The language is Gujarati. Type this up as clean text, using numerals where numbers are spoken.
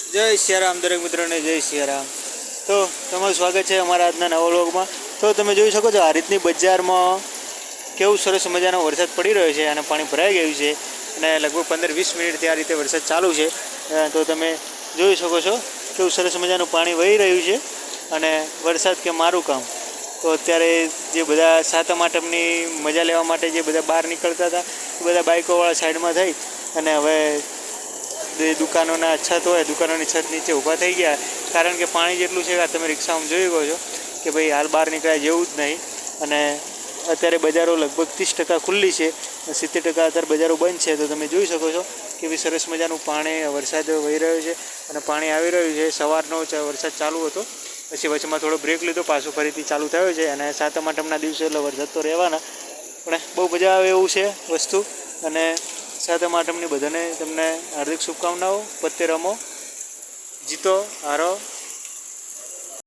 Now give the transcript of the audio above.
જય સિયારામ દરેક મિત્રોને જય સિયારામ। તો તમારું સ્વાગત છે અમારા આજના નવા વ્લોગમાં। તો તમે જોઈ શકો છો આ રીતની બજારમાં કેવું સરસ મજાનો વરસાદ પડી રહ્યો છે અને પાણી ભરાઈ ગયું છે અને લગભગ 15-20 મિનિટથી આ રીતે વરસાદ ચાલુ છે। તો તમે જોઈ શકો છો કેવું સરસ મજાનું પાણી વહી રહ્યું છે અને વરસાદ કે મારું કામ। તો અત્યારે જે બધા સાતમ આઠમની મજા લેવા માટે જે બધા બહાર નીકળતા હતા એ બધા બાઇકોવાળા સાઈડમાં થઈ અને હવે દુકાનોના છત હોય દુકાનોની છત નીચે ઊભા થઈ ગયા, કારણ કે પાણી જેટલું છે કે તમે રિક્ષામાં જોઈ ગયો છો કે ભાઈ હાલ બહાર નીકળ્યા જેવું જ નહીં। અને અત્યારે બજારો લગભગ 30% ખુલ્લી છે, 70% અત્યારે બજારો બંધ છે। તો તમે જોઈ શકો છો કે ભાઈ સરસ મજાનું પાણી વરસાદ વહી રહ્યો છે અને પાણી આવી રહ્યું છે। સવારનો વરસાદ ચાલુ હતો, પછી વચમાં થોડો બ્રેક લીધો, પાછું ફરીથી ચાલુ થયો છે અને સાતમ આઠમના દિવસે એટલે વરસાદ તો રહેવાના, પણ બહુ મજા આવે એવું છે વસ્તુ। અને સાતમ આઠમની બધાને તમને હાર્દિક શુભકામનાઓ। પત્તે રમો, જીતો, હારો।